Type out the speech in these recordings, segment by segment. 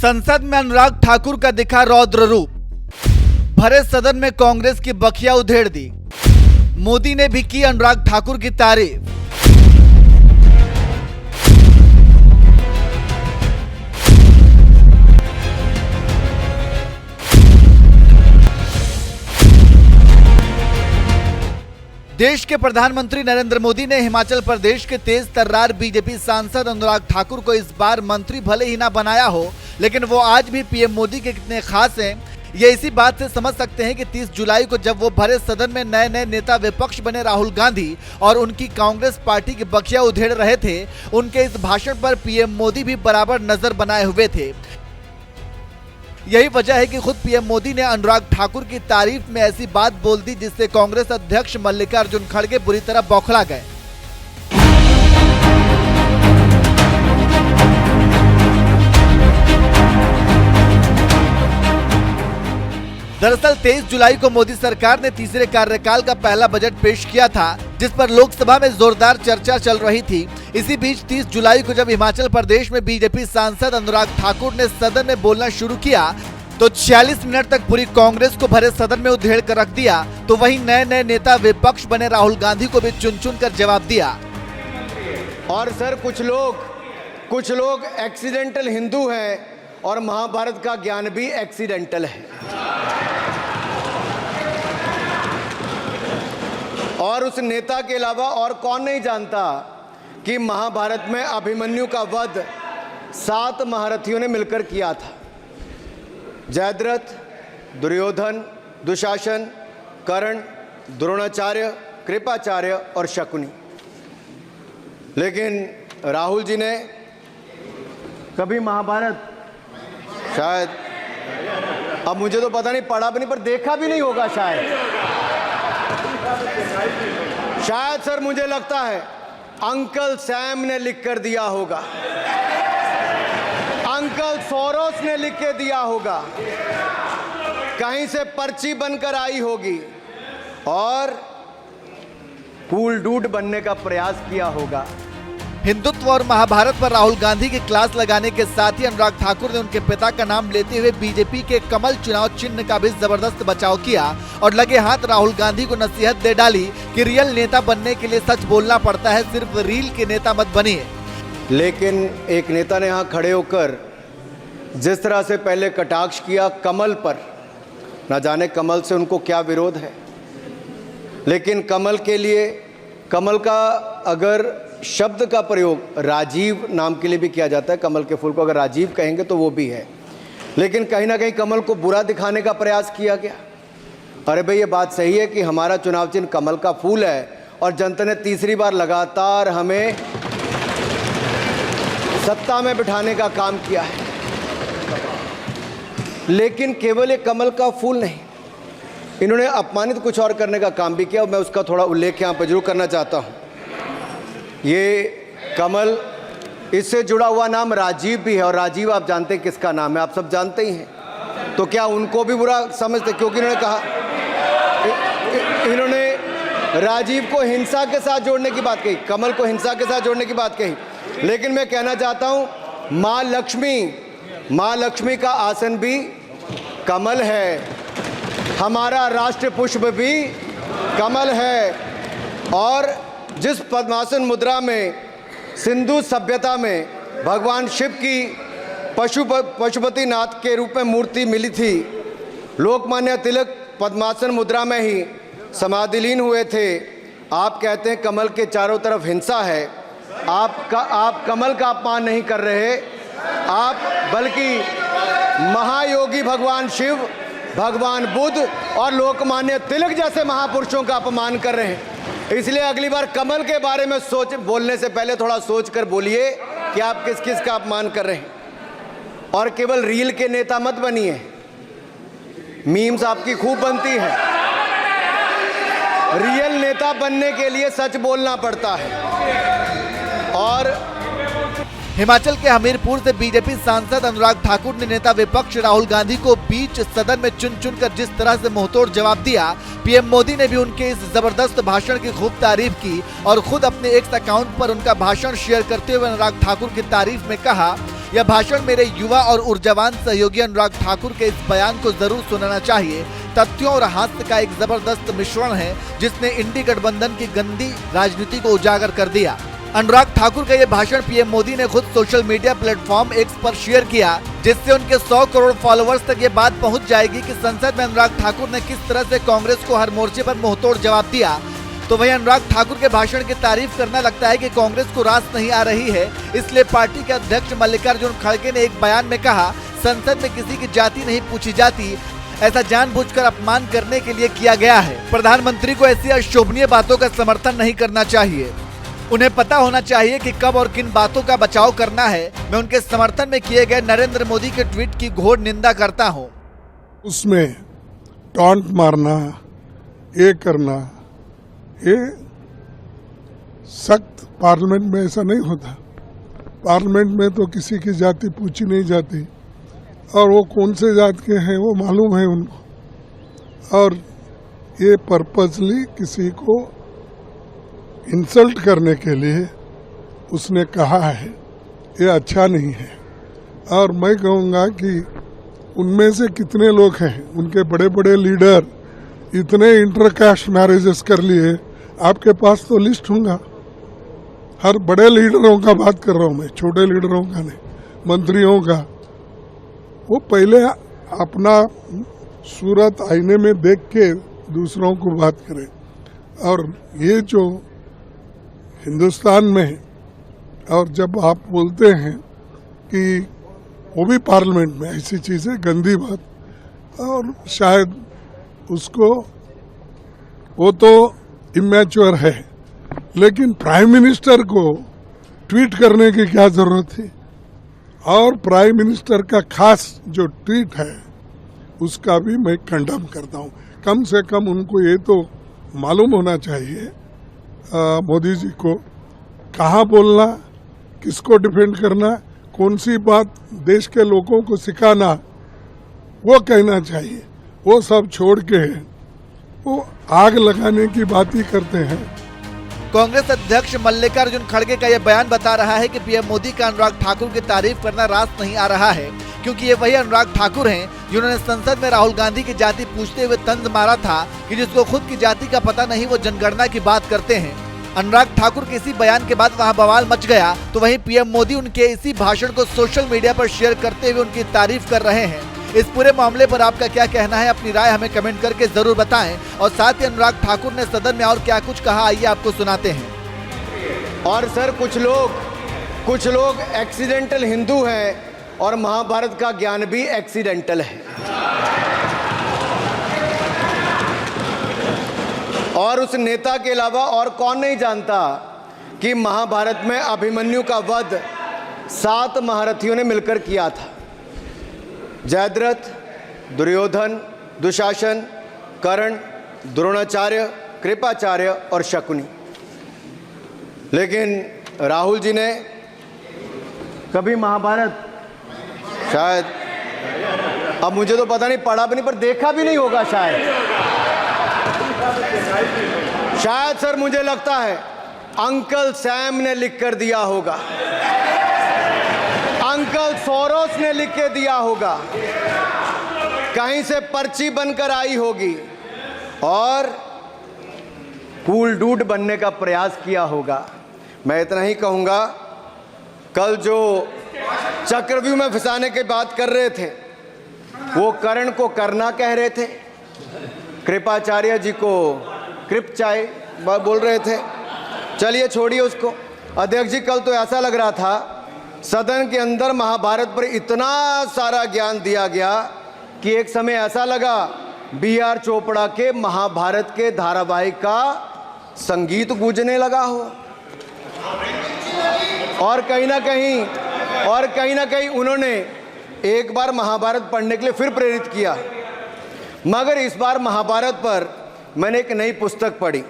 संसद में अनुराग ठाकुर का दिखा रौद्र रूप। भरे सदन में कांग्रेस की बखिया उधेड़ दी। मोदी ने भी की अनुराग ठाकुर की तारीफ। देश के प्रधानमंत्री नरेंद्र मोदी ने हिमाचल प्रदेश के तेज तर्रार बीजेपी सांसद अनुराग ठाकुर को इस बार मंत्री भले ही ना बनाया हो, लेकिन वो आज भी पीएम मोदी के कितने खास हैं, ये इसी बात से समझ सकते हैं कि 30 जुलाई को जब वो भरे सदन में नए नए नेता विपक्ष बने राहुल गांधी और उनकी कांग्रेस पार्टी की बखिया उधेड़ रहे थे, उनके इस भाषण पर पीएम मोदी भी बराबर नजर बनाए हुए थे। यही वजह है कि खुद पीएम मोदी ने अनुराग ठाकुर की तारीफ में ऐसी बात बोल दी जिससे कांग्रेस अध्यक्ष मल्लिकार्जुन खड़गे बुरी तरह बौखला गए। दरअसल 23 जुलाई को मोदी सरकार ने तीसरे कार्यकाल का पहला बजट पेश किया था, जिस पर लोकसभा में जोरदार चर्चा चल रही थी। इसी बीच 30 जुलाई को जब हिमाचल प्रदेश में बीजेपी सांसद अनुराग ठाकुर ने सदन में बोलना शुरू किया तो 46 मिनट तक पूरी कांग्रेस को भरे सदन में उधेड़ कर रख दिया। तो वहीं नए नए नेता विपक्ष बने राहुल गांधी को भी चुन चुन कर जवाब दिया। और सर कुछ लोग एक्सीडेंटल हिंदू हैं और महाभारत का ज्ञान भी एक्सीडेंटल है। और उस नेता के अलावा और कौन नहीं जानता कि महाभारत में अभिमन्यु का वध 7 महारथियों ने मिलकर किया था। जयद्रथ, दुर्योधन, दुशासन, कर्ण, द्रोणाचार्य, कृपाचार्य और शकुनी। लेकिन राहुल जी ने कभी महाभारत शायद, अब मुझे तो पता नहीं, पढ़ा भी नहीं, पर देखा भी नहीं होगा शायद सर मुझे लगता है अंकल सैम ने लिख कर दिया होगा, अंकल सोरोस ने लिख के दिया होगा, कहीं से पर्ची बनकर आई होगी और कूल डूड बनने का प्रयास किया होगा। हिंदुत्व और महाभारत पर राहुल गांधी की क्लास लगाने के साथ ही अनुराग ठाकुर ने उनके पिता का नाम लेते हुए बीजेपी के कमल चुनाव चिन्ह का भी जबरदस्त बचाव किया और लगे हाथ राहुल गांधी को नसीहत दे डाली कि रियल नेता बनने के लिए सच बोलना पड़ता है, सिर्फ रील के नेता मत बनिए। लेकिन एक नेता ने यहाँ खड़े होकर जिस तरह से पहले कटाक्ष किया कमल पर, न जाने कमल से उनको क्या विरोध है, लेकिन कमल के लिए, कमल का अगर शब्द का प्रयोग राजीव नाम के लिए भी किया जाता है, कमल के फूल को अगर राजीव कहेंगे तो वो भी है, लेकिन कहीं ना कहीं कमल को बुरा दिखाने का प्रयास किया गया। अरे भाई ये बात सही है कि हमारा चुनाव चिन्ह कमल का फूल है और जनता ने तीसरी बार लगातार हमें सत्ता में बिठाने का काम किया है, लेकिन केवल एक कमल का फूल नहीं, इन्होंने अपमानित कुछ और करने का काम भी किया और मैं उसका थोड़ा उल्लेख यहाँ पर जरूर करना चाहता हूँ। ये कमल, इससे जुड़ा हुआ नाम राजीव भी है और राजीव आप जानते हैं किसका नाम है, आप सब जानते ही हैं। तो क्या उनको भी बुरा समझते, क्योंकि इन्होंने कहा, इन्होंने राजीव को हिंसा के साथ जोड़ने की बात कही, कमल को हिंसा के साथ जोड़ने की बात कही। लेकिन मैं कहना चाहता हूँ माँ लक्ष्मी का आसन भी कमल है, हमारा राष्ट्र पुष्प भी कमल है। और जिस पद्मासन मुद्रा में सिंधु सभ्यता में भगवान शिव की पशुपति नाथ के रूप में मूर्ति मिली थी, लोकमान्य तिलक पद्मासन मुद्रा में ही समाधिलीन हुए थे। आप कहते हैं कमल के चारों तरफ हिंसा है, आप कमल का अपमान नहीं कर रहे, आप बल्कि महायोगी भगवान शिव, भगवान बुद्ध और लोकमान्य तिलक जैसे महापुरुषों का अपमान कर रहे हैं। इसलिए अगली बार कमल के बारे में बोलने से पहले थोड़ा सोच कर बोलिए कि आप किस किस का अपमान कर रहे हैं। और केवल रील के नेता मत बनिए, मीम्स आपकी खूब बनती है, रियल नेता बनने के लिए सच बोलना पड़ता है। और हिमाचल के हमीरपुर से बीजेपी सांसद अनुराग ठाकुर ने नेता विपक्ष राहुल गांधी को बीच सदन में चुन चुन कर जिस तरह से मुंहतोड़ जवाब दिया, पीएम मोदी ने भी उनके इस जबरदस्त भाषण की खूब तारीफ की और खुद अपने एक्स अकाउंट पर उनका भाषण शेयर करते हुए अनुराग ठाकुर की तारीफ में कहा यह भाषण मेरे युवा और ऊर्जावान सहयोगी अनुराग ठाकुर के इस बयान को जरूर सुनना चाहिए। तथ्यों और हास्य का एक जबरदस्त मिश्रण है जिसने इंडी गठबंधन की गंदी राजनीति को उजागर कर दिया। अनुराग ठाकुर का यह भाषण पीएम मोदी ने खुद सोशल मीडिया प्लेटफॉर्म एक्स पर शेयर किया, जिससे उनके 100 करोड़ फॉलोअर्स तक ये बात पहुंच जाएगी कि संसद में अनुराग ठाकुर ने किस तरह से कांग्रेस को हर मोर्चे पर मुंहतोड़ जवाब दिया। तो वहीं अनुराग ठाकुर के भाषण की तारीफ करना लगता है कि कांग्रेस को रास नहीं आ रही है, इसलिए पार्टी के अध्यक्ष मल्लिकार्जुन खड़गे ने एक बयान में कहा, संसद में किसी की जाति नहीं पूछी जाती, ऐसा जानबूझकर अपमान करने के लिए किया गया है। प्रधानमंत्री को ऐसी अशोभनीय बातों का समर्थन नहीं करना चाहिए। उन्हें पता होना चाहिए कि कब और किन बातों का बचाव करना है। मैं उनके समर्थन में किए गए नरेंद्र मोदी के ट्वीट की घोर निंदा करता हूं। उसमें टॉन्ट मारना, ये करना, ये सख्त पार्लियामेंट में ऐसा नहीं होता। पार्लियामेंट में तो किसी की जाति पूछी नहीं जाती और वो कौन से जात के हैं वो मालूम है उनको। और ये पर्पसली किसी को इंसल्ट करने के लिए उसने कहा है, ये अच्छा नहीं है। और मैं कहूँगा कि उनमें से कितने लोग हैं, उनके बड़े बड़े लीडर इतने इंटरकास्ट मैरिजेस कर लिए, आपके पास तो लिस्ट होगा। हर बड़े लीडरों का बात कर रहा हूँ मैं, छोटे लीडरों का नहीं, मंत्रियों का। वो पहले अपना सूरत आईने में देख के दूसरों को बात करें। और ये जो हिंदुस्तान में, और जब आप बोलते हैं कि वो भी पार्लियामेंट में ऐसी चीज़ें, गंदी बात, और शायद उसको, वो तो इमैच्योर है, लेकिन प्राइम मिनिस्टर को ट्वीट करने की क्या जरूरत थी। और प्राइम मिनिस्टर का खास जो ट्वीट है उसका भी मैं कंडम करता हूँ। कम से कम उनको ये तो मालूम होना चाहिए मोदी जी को कहाँ बोलना, किसको डिफेंड करना, कौन सी बात देश के लोगों को सिखाना, वो कहना चाहिए। वो सब छोड़ के वो आग लगाने की बात ही करते हैं। कांग्रेस अध्यक्ष मल्लिकार्जुन खड़गे का यह बयान बता रहा है कि पीएम मोदी का अनुराग ठाकुर की तारीफ करना रास नहीं आ रहा है, क्योंकि ये वही अनुराग ठाकुर हैं जिन्होंने संसद में राहुल गांधी की जाति पूछते हुए तंज मारा था कि जिसको खुद की जाति का पता नहीं वो जनगणना की बात करते हैं। अनुराग ठाकुर के इसी बयान के बाद वहां बवाल मच गया, तो वहीं पीएम मोदी उनके इसी भाषण को सोशल मीडिया पर शेयर करते हुए उनकी तारीफ कर रहे हैं। इस पूरे मामले पर आपका क्या कहना है, अपनी राय हमें कमेंट करके जरूर बताएं। और साथ ही अनुराग ठाकुर ने सदन में और क्या कुछ कहा, आइए आपको सुनाते हैं। और सर, कुछ लोग एक्सीडेंटल हिंदू हैं और महाभारत का ज्ञान भी एक्सीडेंटल है। और उस नेता के अलावा और कौन नहीं जानता कि महाभारत में अभिमन्यु का वध 7 महारथियों ने मिलकर किया था। जयद्रथ, दुर्योधन, दुशासन, कर्ण, द्रोणाचार्य, कृपाचार्य और शकुनी। लेकिन राहुल जी ने कभी महाभारत, शायद, अब मुझे तो पता नहीं, पढ़ा भी नहीं, पर देखा भी नहीं होगा शायद सर, मुझे लगता है अंकल सैम ने लिख कर दिया होगा, अंकल सोरोस ने लिख के दिया होगा, कहीं से पर्ची बनकर आई होगी और कूल डूड बनने का प्रयास किया होगा। मैं इतना ही कहूंगा, कल जो चक्रव्यूह में फंसाने की बात कर रहे थे वो कर्ण को करना कह रहे थे, कृपाचार्य जी को कृपचाय बोल रहे थे। चलिए छोड़िए उसको। अध्यक्ष जी, कल तो ऐसा लग रहा था सदन के अंदर महाभारत पर इतना सारा ज्ञान दिया गया कि एक समय ऐसा लगा BR चोपड़ा के महाभारत के धारावाहिक का संगीत गूंजने लगा हो। और कहीं ना कहीं उन्होंने एक बार महाभारत पढ़ने के लिए फिर प्रेरित किया। मगर इस बार महाभारत पर मैंने एक नई पुस्तक पढ़ी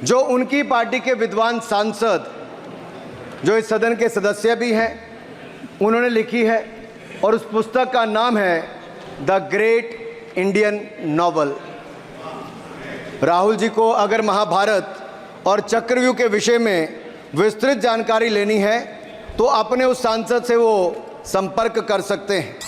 जो उनकी पार्टी के विद्वान सांसद, जो इस सदन के सदस्य भी हैं, उन्होंने लिखी है। और उस पुस्तक का नाम है the great Indian novel. Rahul ji को अगर महाभारत और चक्रव्यूह के विषय में विस्तृत जानकारी लेनी है तो अपने उस सांसद से वो संपर्क कर सकते हैं।